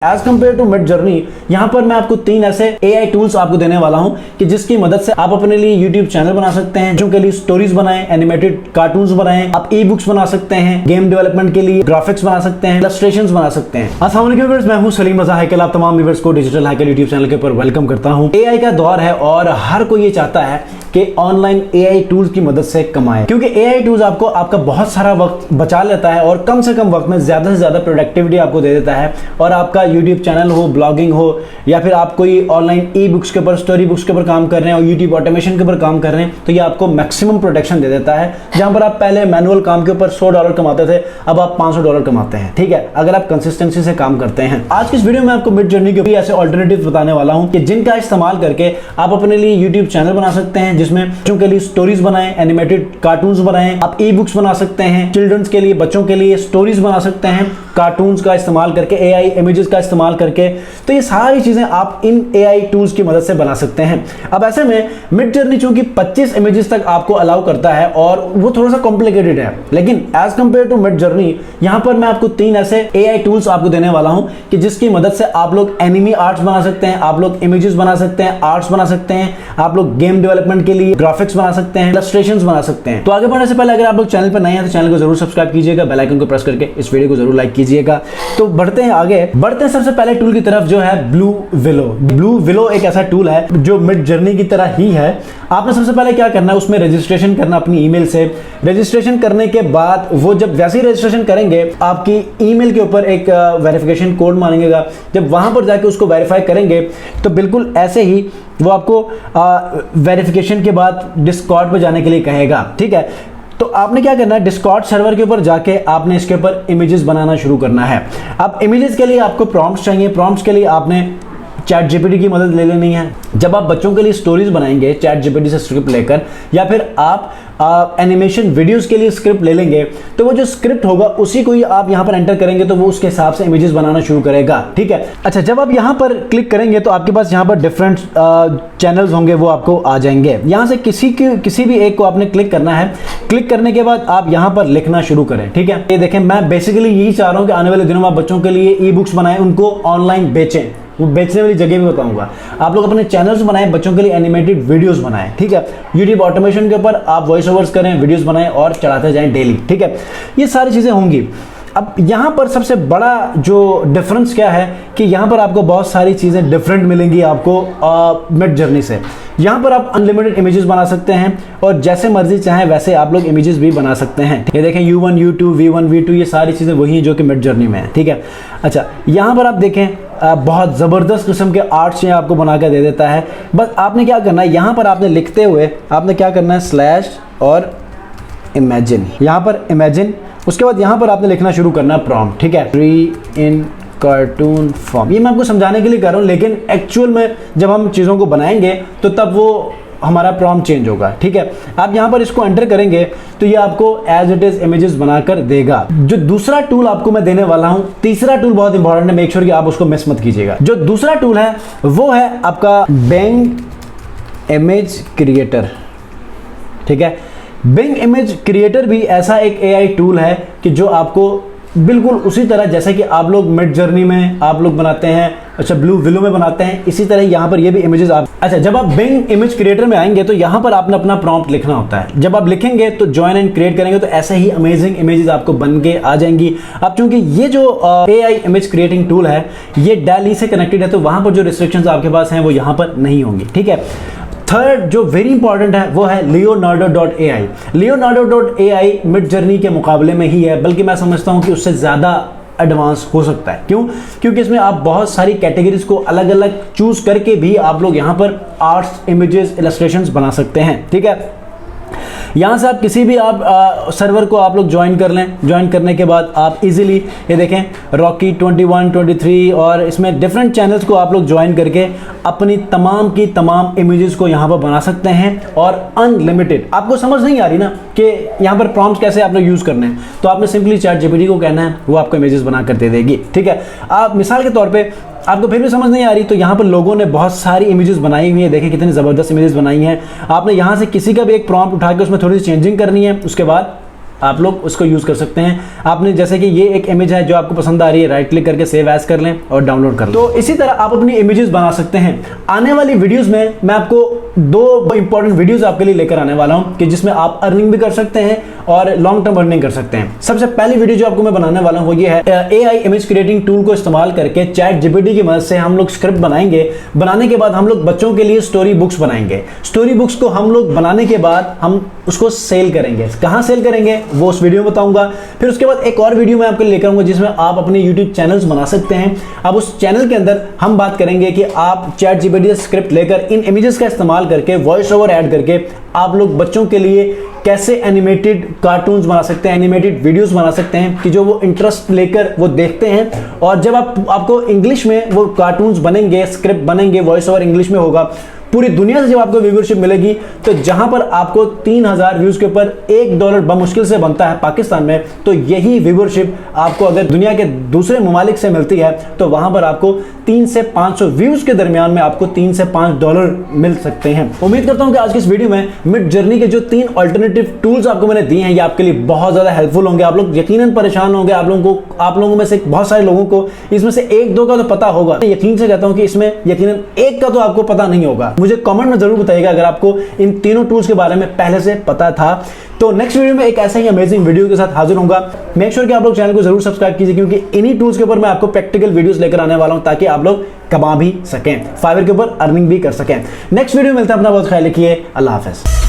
As compare to mid journey, यहाँ पर मैं आपको 3 ऐसे AI टूल्स आपको देने वाला हूँ कि जिसकी मदद से आप अपने लिए YouTube चैनल बना सकते हैं, बच्चों के लिए स्टोरीज बनाएं, एनिमेटेड कार्टून्स बनाएं, आप ई बुक्स बना सकते हैं, गेम डेवलपमेंट के लिए ग्राफिक्स बना सकते हैं, इलस्ट्रेशंस बना सकते हैं। अस्सलाम वालेकुम व्यूअर्स, मैं हूँ सलीम रज़ा हैकल। आप तमाम व्यूअर्स को डिजिटल हैकल YouTube चैनल के ऊपर वेलकम करता हूँ। AI का दौर है और हर कोई ये चाहता है कि ऑनलाइन AI टूल्स की मदद से कमाएं, क्योंकि AI टूल्स आपको आपका बहुत सारा वक्त बचा लेता है और कम से कम वक्त में ज्यादा से ज्यादा प्रोडक्टिविटी आपको दे देता है। और आपका YouTube चैनल हो, ब्लॉगिंग हो, या फिर आप कोई ऑनलाइन ई बुक्स के ऊपर, स्टोरी बुक्स के ऊपर काम कर रहे हैं और YouTube ऑटोमेशन के ऊपर काम कर रहे हैं, तो ये आपको मैक्सिमम प्रोटेक्शन दे देता है। जहां पर आप पहले मैनुअल काम के ऊपर $100 कमाते थे, अब आप $500 कमाते हैं। ठीक है, अगर आप कंसिस्टेंसी से काम करते हैं। आज की इस वीडियो में आपको मिड जर्नी के ऐसे ऑल्टरनेटिव बताने वाला हूं कि जिनका इस्तेमाल करके आप अपने लिए YouTube चैनल बना सकते हैं, जिसमें बच्चों के लिए स्टोरीज बनाएं, एनिमेटेड कार्टून्स बनाएं, आप ई बुक्स बना सकते हैं, चिल्ड्रंस के लिए, बच्चों के लिए स्टोरीज बना सकते हैं कार्टून्स का इस्तेमाल करके, AI इमेजेस का इस्तेमाल करके। तो ये सारी चीजें आप इन AI टूल्स की मदद से बना सकते हैं। अब ऐसे में मिड जर्नी चूंकि 25 इमेजेस तक आपको अलाउ करता है और वो थोड़ा सा कॉम्प्लिकेटेड है, लेकिन as compare to mid journey यहां पर मैं आपको 3 ऐसे AI टूल्स आपको देने वाला हूं कि जिसकी मदद से आप लोग एनिमी आर्ट्स बना सकते हैं, आप लोग इमेजेस बना सकते हैं, आर्ट्स बना सकते हैं, आप लोग गेम डेवलपमेंट के लिए ग्राफिक्स बना सकते हैं, इलस्ट्रेशंस बना सकते हैं। तो आगे बढ़ने से पहले अगर आप लोग चैनल पर नए हैं तो चैनल को जरूर सब्सक्राइब कीजिएगा, बेल आइकन को प्रेस करके इस वीडियो को जरूर लाइक कीजिएगा। तो बढ़ते हैं आगे, बढ़ते हैं सबसे पहले टूल की तरफ जो है ब्लू विलो। ब्लू विलो एक ऐसा टूल है जो मिड जर्नी की तरह ही है। आपने सबसे पहले क्या करना है, उसमें रजिस्ट्रेशन करना अपनी ईमेल से। रजिस्ट्रेशन करने के बाद वो जब वैसे ही रजिस्ट्रेशन करेंगे, आपकी ईमेल के ऊपर एक वेरिफिकेशन कोड मांगेगा। जब वहां पर जाके उसको वेरीफाई करेंगे तो बिल्कुल ऐसे ही वो आपको वेरिफिकेशन के बाद डिस्कॉर्ड पे जाने के लिए कहेगा। ठीक है, तो आपने क्या करना है, डिस्कॉर्ड सर्वर के ऊपर जाके आपने इसके ऊपर इमेजेस बनाना शुरू करना है। अब इमेजेस के लिए आपको प्रॉम्प्ट्स चाहिए। प्रॉम्प्ट्स के लिए आपने चैट जीपीटी की मदद ले लेनी है। जब आप बच्चों के लिए स्टोरीज बनाएंगे चैट जीपीटी से स्क्रिप्ट लेकर, या फिर आप एनिमेशन वीडियोस के लिए स्क्रिप्ट ले लेंगे, तो वो जो स्क्रिप्ट होगा उसी को ही आप यहाँ पर एंटर करेंगे तो वो उसके हिसाब से इमेजेस बनाना शुरू करेगा। ठीक है, अच्छा, जब आप यहाँ पर क्लिक करेंगे तो आपके पास यहाँ पर डिफरेंट चैनल्स होंगे, वो आपको आ जाएंगे। यहाँ से किसी भी एक को आपने क्लिक करना है। क्लिक करने के बाद आप यहाँ पर लिखना शुरू करें। ठीक है, ये देखें, मैं बेसिकली यही चाह रहा हूँ कि आने वाले दिनों में आप बच्चों के लिए ई बुक्स बनाएं, उनको ऑनलाइन बेचें। वो बेचने वाली जगह भी बताऊंगा। आप लोग अपने चैनल्स बनाएं, बच्चों के लिए एनिमेटेड वीडियोस बनाएं। ठीक है, YouTube ऑटोमेशन के ऊपर आप वॉइस ओवर्स करें, वीडियोस बनाएं और चढ़ाते जाएं डेली। ठीक है, ये सारी चीजें होंगी। अब यहाँ पर सबसे बड़ा जो डिफरेंस क्या है कि यहाँ पर आपको बहुत सारी चीज़ें डिफरेंट मिलेंगी आपको मिड जर्नी से। यहाँ पर आप अनलिमिटेड इमेजेस बना सकते हैं और जैसे मर्जी चाहें वैसे आप लोग इमेजेस भी बना सकते हैं। ये देखें, U1, U2, V1, V2, ये सारी चीज़ें वही हैं जो कि मिड जर्नी में है। ठीक है, अच्छा, यहाँ पर आप देखें बहुत ज़बरदस्त किस्म के आर्ट्स ये आपको बना कर दे देता है। बस आपने क्या करना है, यहाँ पर आपने लिखते हुए आपने क्या करना है, स्लैश और इमेजिन, यहाँ पर इमेजिन। उसके बाद यहाँ पर आपने लिखना शुरू करना है प्रॉम्प्ट। ठीक है, ट्री इन कार्टून फॉर्म। ये मैं आपको समझाने के लिए कर रहा हूँ, लेकिन एक्चुअल में जब हम चीज़ों को बनाएंगे तो तब वो हमारा प्रॉम्प्ट चेंज होगा। ठीक है, आप यहाँ पर इसको एंटर करेंगे तो ये आपको एज इट इज इमेजेस बनाकर देगा। जो दूसरा टूल आपको मैं देने वाला हूँ, तीसरा टूल बहुत इंपॉर्टेंट है, मेक श्योर कि आप उसको मिस मत कीजिएगा। जो दूसरा टूल है वो है आपका बिंग इमेज क्रिएटर। ठीक है, बिंग इमेज क्रिएटर भी ऐसा एक AI टूल है कि जो आपको बिल्कुल उसी तरह जैसे कि आप लोग मिड जर्नी में आप लोग बनाते हैं, अच्छा ब्लू विलो में बनाते हैं, इसी तरह यहाँ पर ये भी इमेजेस आप। अच्छा, जब आप बिंग इमेज क्रिएटर में आएंगे तो यहाँ पर आपने अपना प्रॉम्प्ट लिखना होता है। जब आप लिखेंगे तो ज्वाइन एंड क्रिएट करेंगे तो ऐसे ही अमेजिंग इमेजेस आपको बन के आ जाएंगी। अब चूंकि ये जो AI इमेज क्रिएटिंग टूल है ये DALL-E से कनेक्टेड है, तो वहां पर जो रिस्ट्रिक्शंस आपके पास हैं वो यहाँ पर नहीं होंगी। ठीक है, थर्ड जो वेरी इंपॉर्टेंट है वो है Leonardo.ai। Leonardo.ai मिड जर्नी के मुकाबले में ही है, बल्कि मैं समझता हूं कि उससे ज़्यादा एडवांस हो सकता है। क्यों? क्योंकि इसमें आप बहुत सारी कैटेगरीज को अलग अलग चूज करके भी आप लोग यहाँ पर आर्ट्स, इमेजेस, इलस्ट्रेशंस बना सकते हैं। ठीक है, यहाँ से आप किसी भी आप सर्वर को आप लोग ज्वाइन कर लें। ज्वाइन करने के बाद आप इजीली ये देखें रॉकी 21, 23 और इसमें डिफरेंट चैनल्स को आप लोग ज्वाइन करके अपनी तमाम की तमाम इमेजेस को यहाँ पर बना सकते हैं और अनलिमिटेड। आपको समझ नहीं आ रही ना कि यहाँ पर प्रॉम्प्ट्स कैसे आप लोग यूज़ करने हैं, तो आपने सिंपली चैट जीपीटी को कहना है, वो आपको इमेजेस बना कर दे देगी। ठीक है, आप मिसाल के तौर पर आपको फिर भी समझ नहीं आ रही तो यहाँ पर लोगों ने बहुत सारी इमेजेस बनाई हुई है। देखिए कितनी ज़बरदस्त इमेजेस बनाई हैं। आपने यहाँ से किसी का भी एक प्रॉम्प्ट उठा के उसमें थोड़ी सी चेंजिंग करनी है, उसके बाद आप लोग उसको यूज कर सकते हैं। आपने जैसे कि ये एक इमेज है जो आपको पसंद आ रही है, राइट क्लिक करके सेव एज कर लें और डाउनलोड कर लें। तो इसी तरह आप अपनी इमेजेस बना सकते हैं। आने वाली वीडियोस में मैं आपको दो इंपॉर्टेंट वीडियोस आपके लिए लेकर आने वाला हूं कि जिसमें आप अर्निंग भी कर सकते हैं और लॉन्ग टर्म अर्निंग कर सकते हैं। सबसे पहली वीडियो जो आपको मैं बनाने वाला हूं वो ये है AI इमेज क्रिएटिंग टूल को इस्तेमाल करके चैट जीपीटी की मदद से हम लोग स्क्रिप्ट बनाएंगे। बनाने के बाद हम लोग बच्चों के लिए स्टोरी बुक्स बनाएंगे। स्टोरी बुक्स को हम लोग बनाने के बाद हम उसको सेल करेंगे। कहां सेल करेंगे वो उस वीडियो में बताऊंगा। फिर उसके बाद एक और वीडियो मैं आपके लिए लेकर आऊंगा जिसमें आप अपने YouTube चैनल्स बना सकते हैं। अब उस चैनल के अंदर हम बात करेंगे कि आप चैट जीपीटी से स्क्रिप्ट लेकर इन इमेजेस का इस्तेमाल करके वॉइस ओवर ऐड करके आप लोग बच्चों के लिए कैसे एनिमेटेड कार्टून्स बना सकते हैं, एनिमेटेड वीडियोस बना सकते हैं कि जो वो इंटरेस्ट लेकर वो देखते हैं। और जब आपको इंग्लिश में वो कार्टून्स बनेंगे, स्क्रिप्ट बनेंगे, वॉइस ओवर इंग्लिश में होगा, पूरी दुनिया से जब आपको व्यूवरशिप मिलेगी तो जहां पर आपको 3000 व्यूज के ऊपर $1 बमुश्किल से बनता है पाकिस्तान में, तो यही व्यूवरशिप आपको अगर दुनिया के दूसरे ममालिक से मिलती है तो वहां पर आपको 3 से 500 व्यूज के दरमियान में आपको $3 से $5 मिल सकते हैं। उम्मीद करता हूं कि आज की इस वीडियो में मिड जर्नी के जो 3 अल्टरनेटिव टूल्स आपको मैंने दिए हैं ये आपके लिए बहुत ज्यादा हेल्पफुल होंगे। आप लोग यकीनन परेशान होंगे। आप लोगों में से बहुत सारे लोगों को इसमें से 1-2 का तो पता होगा। यकीन से कहता हूं कि इसमें यकीनन 1 का तो आपको पता नहीं होगा। मुझे कमेंट में जरूर बताइएगा अगर आपको इन तीनों टूल्स के बारे में पहले से पता था। तो नेक्स्ट वीडियो में एक ऐसा ही अमेजिंग वीडियो के साथ हाजिर होऊंगा। मेक श्योर कि आप लोग चैनल को जरूर सब्सक्राइब कीजिए क्योंकि इन्हीं टूल्स के ऊपर मैं आपको प्रैक्टिकल वीडियोस लेकर आने वाला हूं ताकि आप लोग कमा भी सकें, फाइवर के ऊपर अर्निंग भी कर सकें। नेक्स्ट वीडियो में मिलते हैं। अपना बहुत ख्याल रखिए। अल्लाह हाफिज।